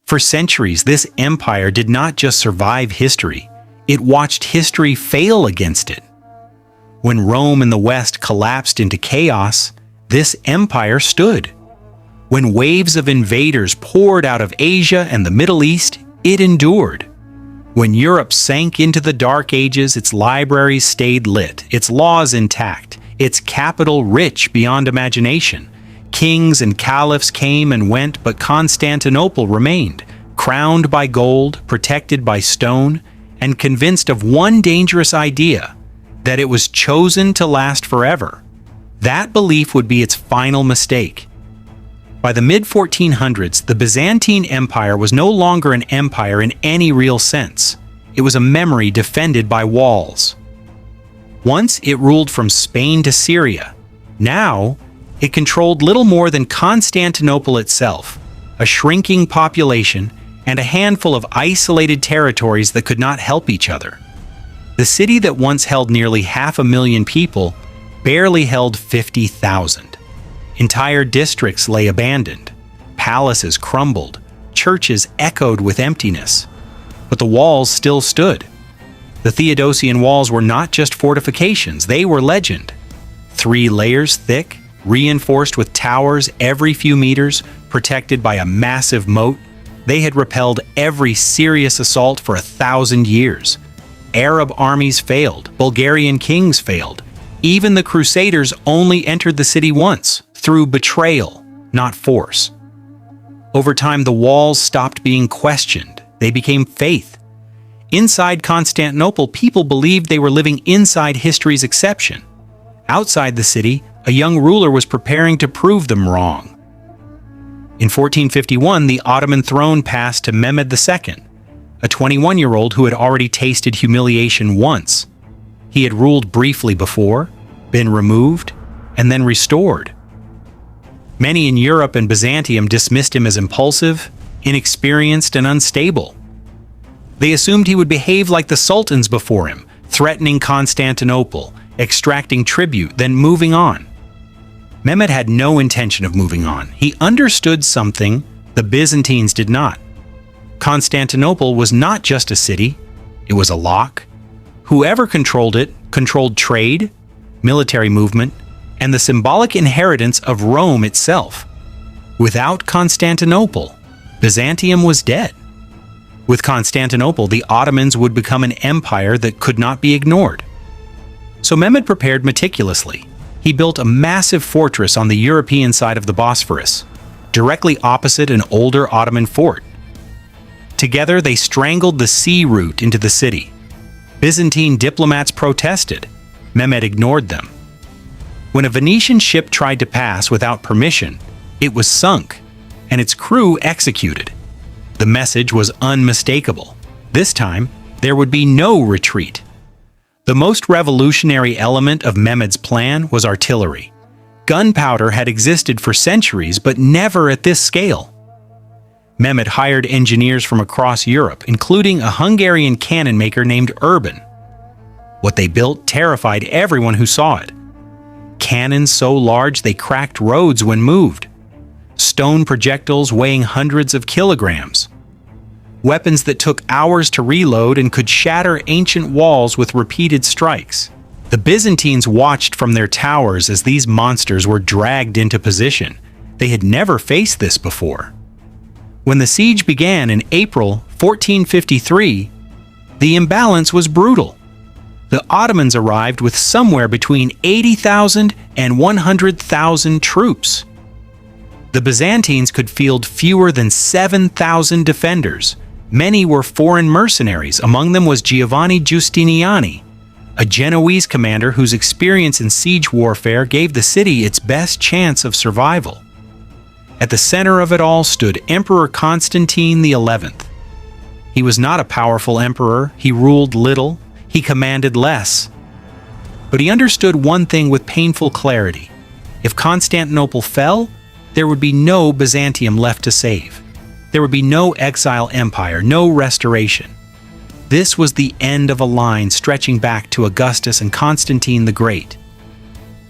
For centuries, this empire did not just survive history, it watched history fail against it. When Rome in the West collapsed into chaos, this empire stood. When waves of invaders poured out of Asia and the Middle East, it endured. When Europe sank into the Dark Ages, its libraries stayed lit, its laws intact, its capital rich beyond imagination. Kings and caliphs came and went, but Constantinople remained, crowned by gold, protected by stone, and convinced of one dangerous idea, that it was chosen to last forever. That belief would be its final mistake. By the mid-1400s, the Byzantine Empire was no longer an empire in any real sense. It was a memory defended by walls. Once it ruled from Spain to Syria. Now, it controlled little more than Constantinople itself, a shrinking population, and a handful of isolated territories that could not help each other. The city that once held nearly 500,000 people barely held 50,000. Entire districts lay abandoned. Palaces crumbled. Churches echoed with emptiness. But the walls still stood. The Theodosian Walls were not just fortifications, they were legend. 3 layers thick, reinforced with towers every few meters, protected by a massive moat, they had repelled every serious assault for 1,000 years. Arab armies failed, Bulgarian kings failed. Even the Crusaders only entered the city once, through betrayal, not force. Over time, the walls stopped being questioned. They became faith. Inside Constantinople, people believed they were living inside history's exception. Outside the city, a young ruler was preparing to prove them wrong. In 1451, the Ottoman throne passed to Mehmed II, a 21-year-old who had already tasted humiliation once. He had ruled briefly before, been removed, and then restored. Many in Europe and Byzantium dismissed him as impulsive, inexperienced, and unstable. They assumed he would behave like the sultans before him, threatening Constantinople, extracting tribute, then moving on. Mehmed had no intention of moving on. He understood something the Byzantines did not. Constantinople was not just a city, it was a lock. Whoever controlled it controlled trade, military movement, and the symbolic inheritance of Rome itself. Without Constantinople, Byzantium was dead. With Constantinople, the Ottomans would become an empire that could not be ignored. So Mehmed prepared meticulously. He built a massive fortress on the European side of the Bosphorus, directly opposite an older Ottoman fort. Together, they strangled the sea route into the city. Byzantine diplomats protested. Mehmed ignored them. When a Venetian ship tried to pass without permission, it was sunk, and its crew executed. The message was unmistakable. This time, there would be no retreat. The most revolutionary element of Mehmed's plan was artillery. Gunpowder had existed for centuries, but never at this scale. Mehmed hired engineers from across Europe, including a Hungarian cannon maker named Urban. What they built terrified everyone who saw it. Cannons so large they cracked roads when moved. Stone projectiles weighing hundreds of kilograms. Weapons that took hours to reload and could shatter ancient walls with repeated strikes. The Byzantines watched from their towers as these monsters were dragged into position. They had never faced this before. When the siege began in April 1453, the imbalance was brutal. The Ottomans arrived with somewhere between 80,000 and 100,000 troops. The Byzantines could field fewer than 7,000 defenders. Many were foreign mercenaries. Among them was Giovanni Giustiniani, a Genoese commander whose experience in siege warfare gave the city its best chance of survival. At the center of it all stood Emperor Constantine XI. He was not a powerful emperor, he ruled little, he commanded less. But he understood one thing with painful clarity. If Constantinople fell, there would be no Byzantium left to save. There would be no exile empire, no restoration. This was the end of a line stretching back to Augustus and Constantine the Great.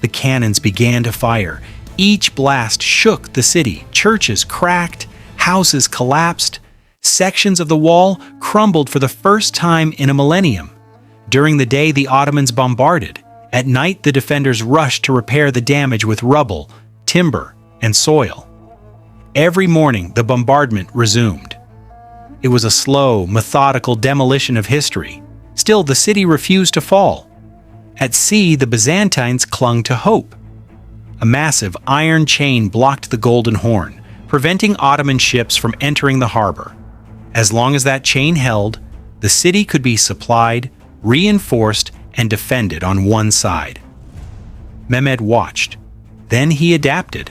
The cannons began to fire. Each blast shook the city. Churches cracked, houses collapsed, Sections of the wall crumbled for the first time in a millennium. During the day, the Ottomans bombarded. At night, the defenders rushed to repair the damage with rubble, timber, and soil. Every morning, the bombardment resumed. It was a slow, methodical demolition of history. Still, the city refused to fall. At sea, the Byzantines clung to hope. A massive iron chain blocked the Golden Horn, preventing Ottoman ships from entering the harbor. As long as that chain held, the city could be supplied, reinforced, and defended on one side. Mehmed watched. Then he adapted.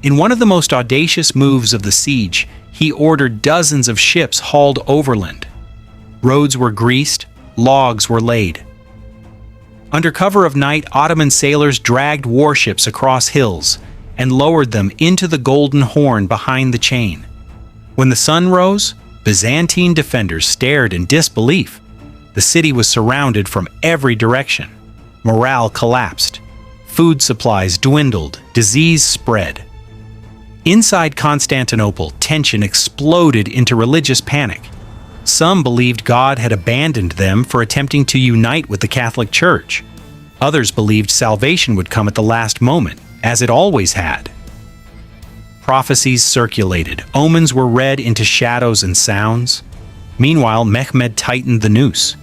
In one of the most audacious moves of the siege, he ordered dozens of ships hauled overland. Roads were greased, logs were laid. Under cover of night, Ottoman sailors dragged warships across hills and lowered them into the Golden Horn behind the chain. When the sun rose, Byzantine defenders stared in disbelief. The city was surrounded from every direction. Morale collapsed. Food supplies dwindled. Disease spread. Inside Constantinople, tension exploded into religious panic. Some believed God had abandoned them for attempting to unite with the Catholic Church. Others believed salvation would come at the last moment, as it always had. Prophecies circulated. Omens were read into shadows and sounds. Meanwhile, Mehmed tightened the noose.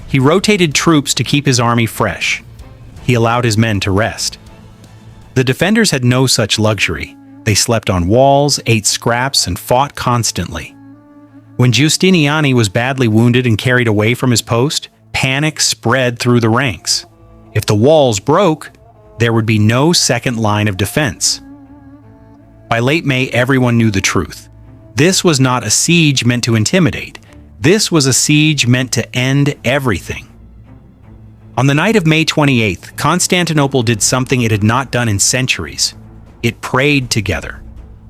He rotated troops to keep his army fresh. He allowed his men to rest. The defenders had no such luxury. They slept on walls, ate scraps, and fought constantly. When Giustiniani was badly wounded and carried away from his post, panic spread through the ranks. If the walls broke, there would be no second line of defense. By late May, everyone knew the truth. This was not a siege meant to intimidate. This was a siege meant to end everything. On the night of May 28th, Constantinople did something it had not done in centuries. It prayed together.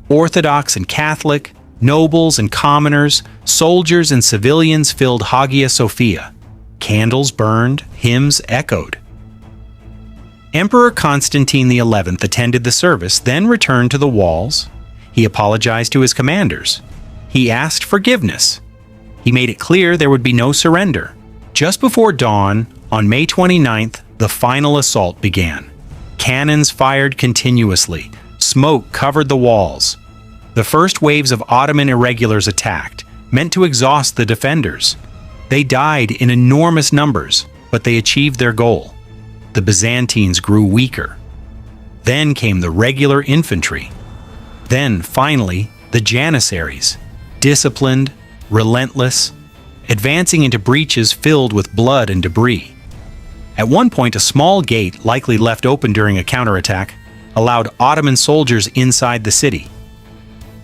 Orthodox and Catholic, nobles and commoners, soldiers and civilians filled Hagia Sophia. Candles burned, hymns echoed. Emperor Constantine XI attended the service, then returned to the walls. He apologized to his commanders. He asked forgiveness. He made it clear there would be no surrender. Just before dawn, on May 29th, the final assault began. Cannons fired continuously. Smoke covered the walls. The first waves of Ottoman irregulars attacked, meant to exhaust the defenders. They died in enormous numbers, but they achieved their goal. The Byzantines grew weaker. Then came the regular infantry. Then, finally, the Janissaries, disciplined, relentless, advancing into breaches filled with blood and debris. At one point, a small gate, likely left open during a counterattack, allowed Ottoman soldiers inside the city.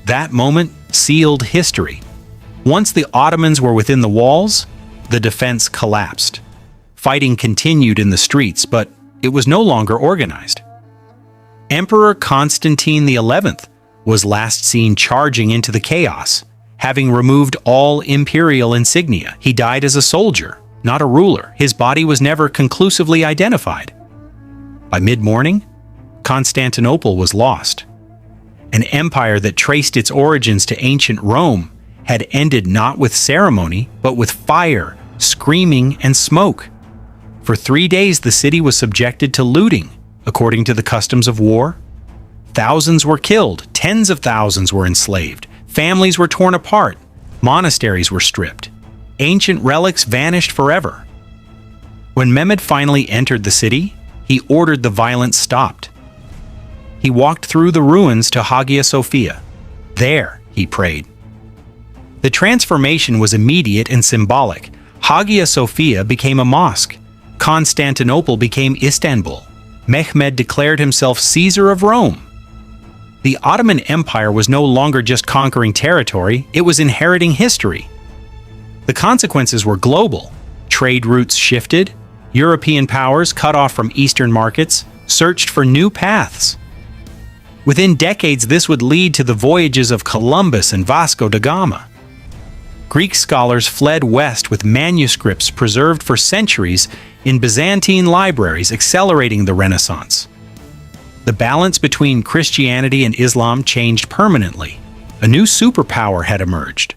That moment sealed history. Once the Ottomans were within the walls, the defense collapsed. Fighting continued in the streets, but it was no longer organized. Emperor Constantine XI was last seen charging into the chaos, having removed all imperial insignia. He died as a soldier, not a ruler. His body was never conclusively identified. By mid-morning, Constantinople was lost. An empire that traced its origins to ancient Rome had ended not with ceremony, but with fire, screaming, and smoke. For 3 days, the city was subjected to looting, according to the customs of war. Thousands were killed, tens of thousands were enslaved, families were torn apart, monasteries were stripped. Ancient relics vanished forever. When Mehmed finally entered the city, he ordered the violence stopped. He walked through the ruins to Hagia Sophia. There, he prayed. The transformation was immediate and symbolic. Hagia Sophia became a mosque. Constantinople became Istanbul. Mehmed declared himself Caesar of Rome. The Ottoman Empire was no longer just conquering territory, it was inheriting history. The consequences were global. Trade routes shifted. European powers, cut off from Eastern markets, searched for new paths. Within decades, this would lead to the voyages of Columbus and Vasco da Gama. Greek scholars fled west with manuscripts preserved for centuries in Byzantine libraries, accelerating the Renaissance. The balance between Christianity and Islam changed permanently. A new superpower had emerged,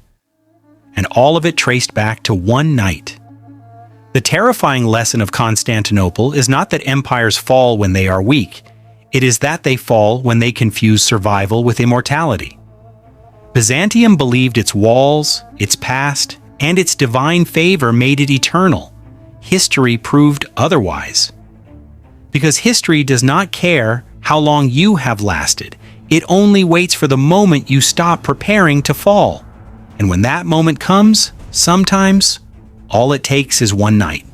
and all of it traced back to one night. The terrifying lesson of Constantinople is not that empires fall when they are weak. It is that they fall when they confuse survival with immortality. Byzantium believed its walls, its past, and its divine favor made it eternal. History proved otherwise. Because history does not care how long you have lasted. It only waits for the moment you stop preparing to fall. And when that moment comes, sometimes all it takes is one night.